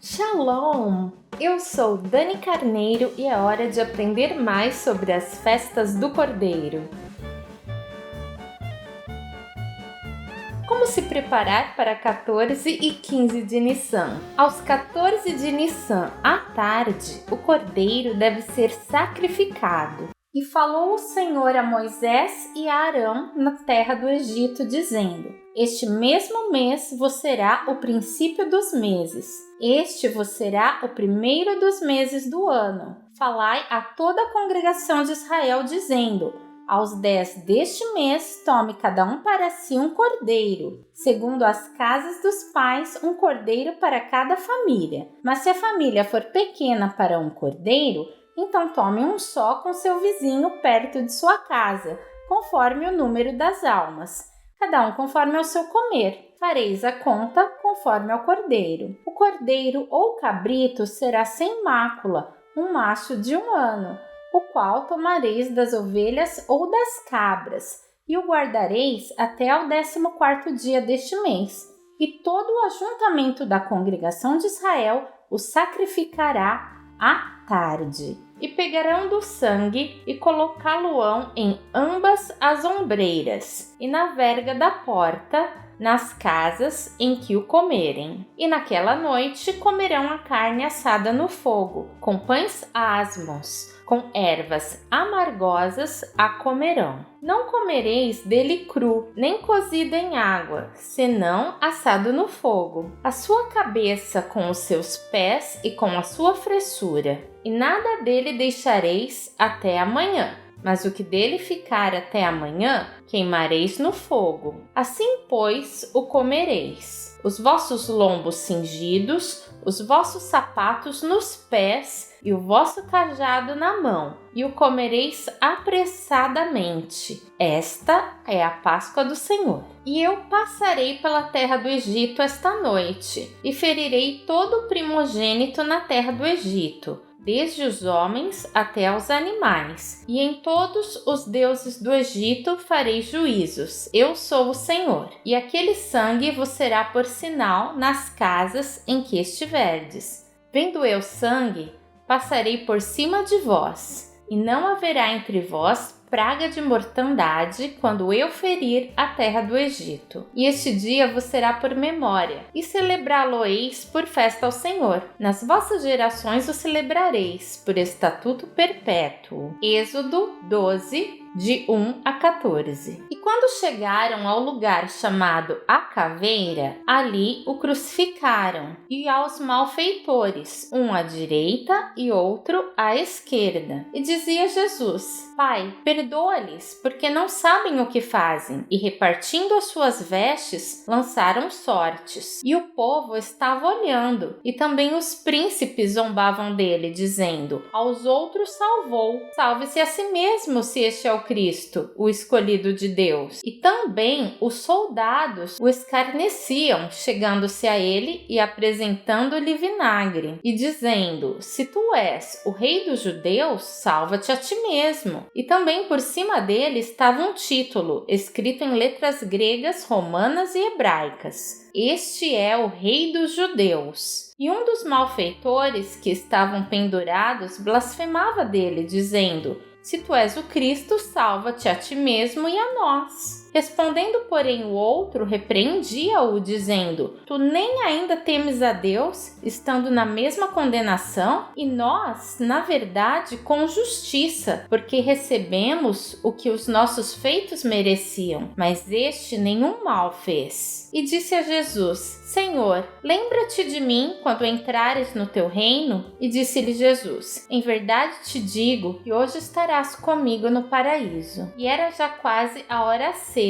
Shalom! Eu sou Dani Carneiro e é hora de aprender mais sobre as festas do Cordeiro. Como se preparar para 14 e 15 de Nissan? Aos 14 de Nissan, à tarde, o cordeiro deve ser sacrificado. E falou o Senhor a Moisés e a Arão na terra do Egito, dizendo: Este mesmo mês vos será o princípio dos meses. Este vos será o primeiro dos meses do ano. Falai a toda a congregação de Israel, dizendo: Aos 10 deste mês, tome cada um para si um cordeiro, segundo as casas dos pais, um cordeiro para cada família. Mas se a família for pequena para um cordeiro, então tome um só com seu vizinho perto de sua casa, conforme o número das almas, cada um conforme ao seu comer. Fareis a conta conforme ao cordeiro. O cordeiro ou cabrito será sem mácula, um macho de 1 ano, o qual tomareis das ovelhas ou das cabras, e o guardareis até ao 14º dia deste mês. E todo o ajuntamento da congregação de Israel o sacrificará à tarde. E pegarão do sangue e colocá-lo-ão em ambas as ombreiras e na verga da porta, nas casas em que o comerem. E naquela noite comerão a carne assada no fogo, com pães asmos, com ervas amargosas a comerão. Não comereis dele cru, nem cozido em água, senão assado no fogo. A sua cabeça com os seus pés e com a sua fressura. E nada dele deixareis até amanhã. Mas o que dele ficar até amanhã, queimareis no fogo. Assim, pois, o comereis. Os vossos lombos cingidos, os vossos sapatos nos pés e o vosso cajado na mão, e o comereis apressadamente. Esta é a Páscoa do Senhor. E eu passarei pela terra do Egito esta noite, e ferirei todo o primogênito na terra do Egito, desde os homens até os animais, e em todos os deuses do Egito farei juízos. Eu sou o Senhor. E aquele sangue vos será por sinal nas casas em que estiverdes. Vendo eu sangue, passarei por cima de vós, e não haverá entre vós praga de mortandade quando eu ferir a terra do Egito. E este dia vos será por memória, e celebrá-lo-eis por festa ao Senhor. Nas vossas gerações o celebrareis, por estatuto perpétuo. Êxodo 12, de 1 a 14. E quando chegaram ao lugar chamado A Caveira, ali o crucificaram, e aos malfeitores, um à direita e outro à esquerda. E dizia Jesus: Pai, perdoa-lhes, porque não sabem o que fazem. E repartindo as suas vestes, lançaram sortes. E o povo estava olhando, e também os príncipes zombavam dele, dizendo: Aos outros salvou, salve-se a si mesmo, se este é o Cristo, o escolhido de Deus. E também os soldados o escarneciam, chegando-se a ele e apresentando-lhe vinagre, e dizendo: Se tu és o rei dos judeus, salva-te a ti mesmo. E também por cima dele estava um título, escrito em letras gregas, romanas e hebraicas: Este é o rei dos judeus. E um dos malfeitores que estavam pendurados blasfemava dele, dizendo: Se tu és o Cristo, salva-te a ti mesmo e a nós. Respondendo, porém, o outro repreendia-o, dizendo: Tu nem ainda temes a Deus, estando na mesma condenação? E nós, na verdade, com justiça, porque recebemos o que os nossos feitos mereciam, mas este nenhum mal fez. E disse a Jesus: Senhor, lembra-te de mim quando entrares no teu reino? E disse-lhe Jesus: Em verdade te digo que hoje estarás comigo no paraíso. E era já quase a hora sexta,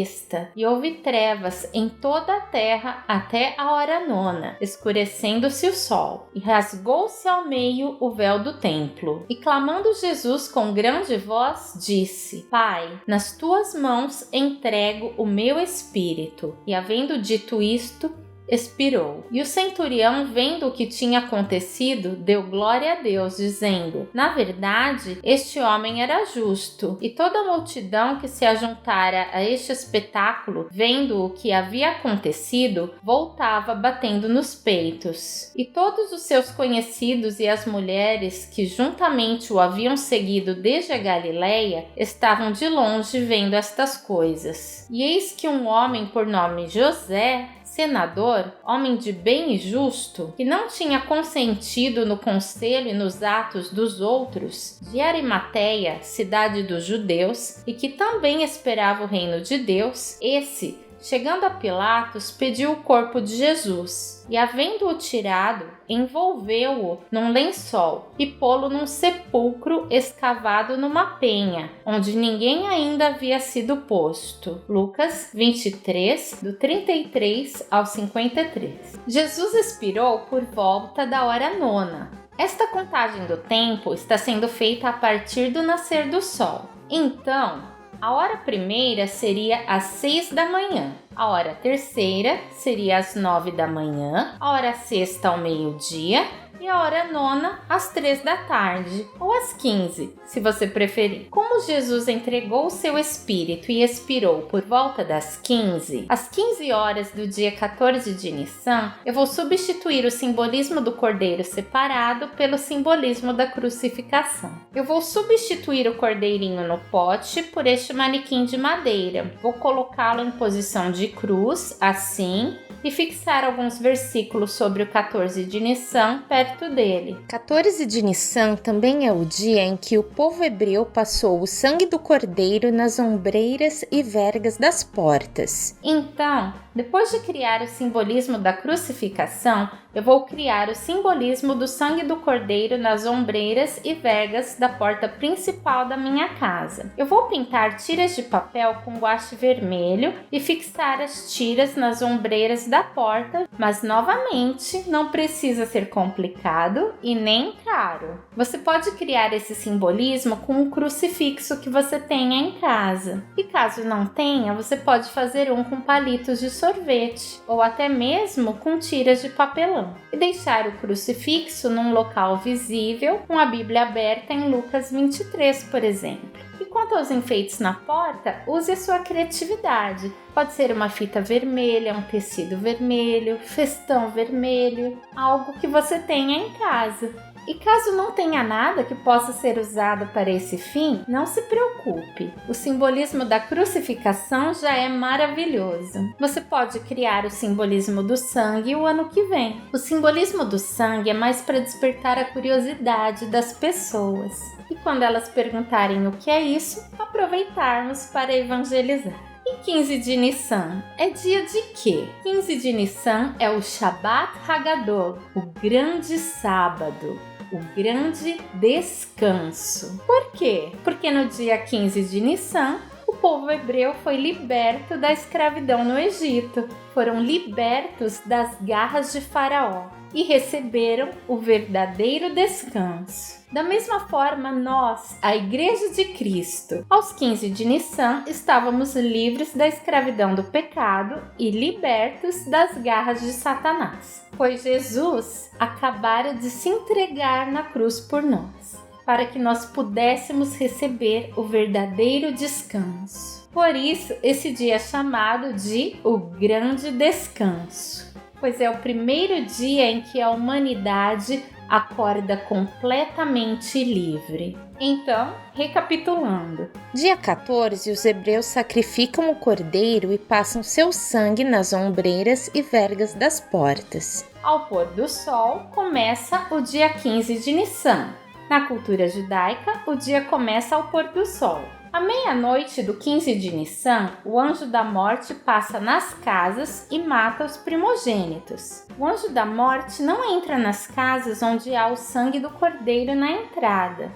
e houve trevas em toda a terra até a hora 9, escurecendo-se o sol. E rasgou-se ao meio o véu do templo. E clamando Jesus com grande voz, disse: Pai, nas tuas mãos entrego o meu espírito. E havendo dito isto, expirou. E o centurião, vendo o que tinha acontecido, deu glória a Deus, dizendo: na verdade, este homem era justo. E toda a multidão que se ajuntara a este espetáculo, vendo o que havia acontecido, voltava batendo nos peitos. E todos os seus conhecidos e as mulheres que juntamente o haviam seguido desde a Galileia estavam de longe vendo estas coisas. E eis que um homem por nome José, senador, homem de bem e justo, que não tinha consentido no conselho e nos atos dos outros, de Arimateia, cidade dos judeus, e que também esperava o reino de Deus, esse, chegando a Pilatos, pediu o corpo de Jesus, e havendo-o tirado, envolveu-o num lençol e pô-lo num sepulcro escavado numa penha, onde ninguém ainda havia sido posto. Lucas 23, do 33 ao 53. Jesus expirou por volta da hora 9ª. Esta contagem do tempo está sendo feita a partir do nascer do sol. Então, a hora primeira seria às 6 da manhã, a hora terceira seria às 9 da manhã, a hora sexta ao meio-dia e a hora 9ª às 3 da tarde, ou às 15, se você preferir. Como Jesus entregou o seu espírito e expirou por volta das 15, às 15 horas do dia 14 de Nissan, eu vou substituir o simbolismo do cordeiro separado pelo simbolismo da crucificação. Eu vou substituir o cordeirinho no pote por este manequim de madeira. Vou colocá-lo em posição de cruz, assim, e fixar alguns versículos sobre o 14 de Nissan perto dele. 14 de Nissan também é o dia em que o povo hebreu passou o sangue do cordeiro nas ombreiras e vergas das portas. Então, depois de criar o simbolismo da crucificação, eu vou criar o simbolismo do sangue do cordeiro nas ombreiras e vergas da porta principal da minha casa. Eu vou pintar tiras de papel com guache vermelho e fixar as tiras nas ombreiras da porta, mas novamente não precisa ser complicado e nem caro. Você pode criar esse simbolismo com um crucifixo que você tenha em casa. E caso não tenha, você pode fazer um com palitos de sorvete ou até mesmo com tiras de papelão. E deixar o crucifixo num local visível com a Bíblia aberta em Lucas 23, por exemplo. E quanto aos enfeites na porta, use a sua criatividade. Pode ser uma fita vermelha, um tecido vermelho, festão vermelho, algo que você tenha em casa. E caso não tenha nada que possa ser usado para esse fim, não se preocupe. O simbolismo da crucificação já é maravilhoso. Você pode criar o simbolismo do sangue o ano que vem. O simbolismo do sangue é mais para despertar a curiosidade das pessoas. E quando elas perguntarem o que é isso, aproveitarmos para evangelizar. E 15 de Nissan é dia de quê? 15 de Nissan é o Shabbat Hagadol, o grande sábado, o grande descanso. Por quê? Porque no dia 15 de Nissan, o povo hebreu foi liberto da escravidão no Egito. Foram libertos das garras de Faraó e receberam o verdadeiro descanso. Da mesma forma, nós, a Igreja de Cristo, aos 15 de Nissan, estávamos livres da escravidão do pecado e libertos das garras de Satanás, pois Jesus acabara de se entregar na cruz por nós, para que nós pudéssemos receber o verdadeiro descanso. Por isso, esse dia é chamado de o Grande Descanso, pois é o primeiro dia em que a humanidade acorda completamente livre. Então, recapitulando. Dia 14, os hebreus sacrificam o cordeiro e passam seu sangue nas ombreiras e vergas das portas. Ao pôr do sol, começa o dia 15 de Nissan. Na cultura judaica, o dia começa ao pôr do sol. À meia-noite do 15 de Nissan, o anjo da morte passa nas casas e mata os primogênitos. O anjo da morte não entra nas casas onde há o sangue do cordeiro na entrada.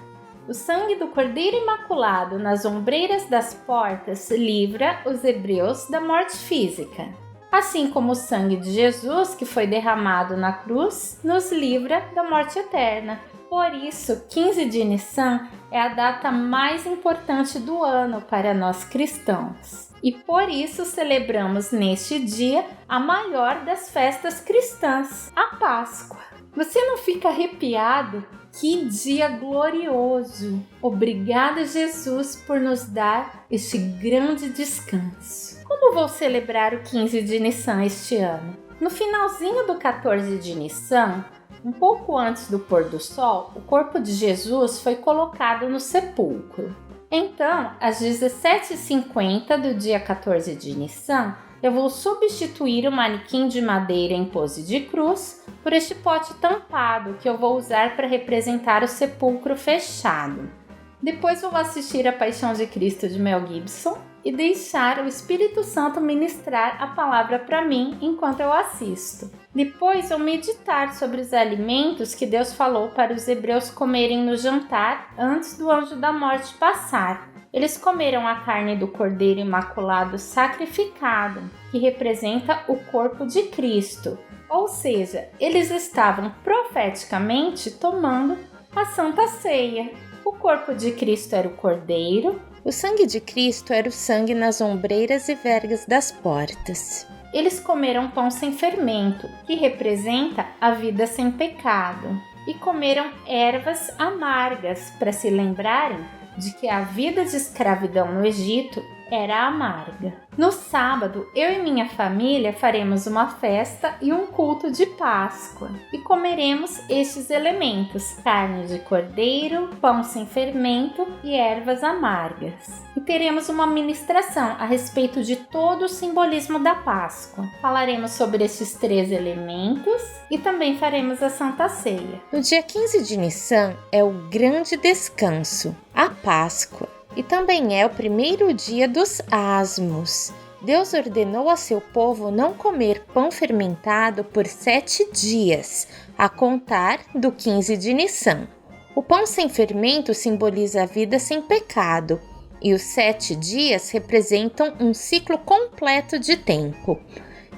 O sangue do cordeiro imaculado nas ombreiras das portas livra os hebreus da morte física. Assim como o sangue de Jesus, que foi derramado na cruz, nos livra da morte eterna, Por isso, 15 de Nissan é a data mais importante do ano para nós cristãos. E por isso celebramos neste dia a maior das festas cristãs, a Páscoa. Você não fica arrepiado? Que dia glorioso! Obrigada, Jesus, por nos dar este grande descanso. Como vou celebrar o 15 de Nissan este ano? No finalzinho do 14 de Nissan, um pouco antes do pôr do sol, o corpo de Jesus foi colocado no sepulcro. Então, às 17h50 do dia 14 de Nissan, eu vou substituir o manequim de madeira em pose de cruz por este pote tampado que eu vou usar para representar o sepulcro fechado. Depois vou assistir a Paixão de Cristo de Mel Gibson e deixar o Espírito Santo ministrar a palavra para mim enquanto eu assisto. Depois vou meditar sobre os alimentos que Deus falou para os hebreus comerem no jantar antes do anjo da morte passar. Eles comeram a carne do cordeiro imaculado sacrificado, que representa o corpo de Cristo. Ou seja, eles estavam profeticamente tomando a Santa Ceia. O corpo de Cristo era o cordeiro, o sangue de Cristo era o sangue nas ombreiras e vergas das portas. Eles comeram pão sem fermento, que representa a vida sem pecado, e comeram ervas amargas para se lembrarem de que a vida de escravidão no Egito era amarga. No sábado, eu e minha família faremos uma festa e um culto de Páscoa e comeremos estes elementos: carne de cordeiro, pão sem fermento e ervas amargas. E teremos uma ministração a respeito de todo o simbolismo da Páscoa. Falaremos sobre estes 3 elementos e também faremos a Santa Ceia. No dia 15 de Nissan é o grande descanso, a Páscoa. E também é o primeiro dia dos asmos. Deus ordenou a seu povo não comer pão fermentado por 7 dias, a contar do 15 de Nissan. O pão sem fermento simboliza a vida sem pecado, e os 7 dias representam um ciclo completo de tempo.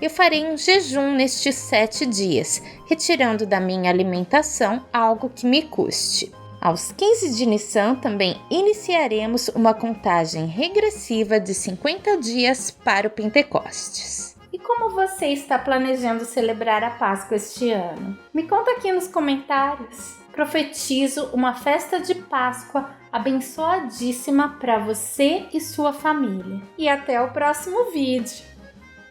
Eu farei um jejum nestes 7 dias, retirando da minha alimentação algo que me custe. Aos 15 de Nissan também iniciaremos uma contagem regressiva de 50 dias para o Pentecostes. E como você está planejando celebrar a Páscoa este ano? Me conta aqui nos comentários. Profetizo uma festa de Páscoa abençoadíssima para você e sua família. E até o próximo vídeo!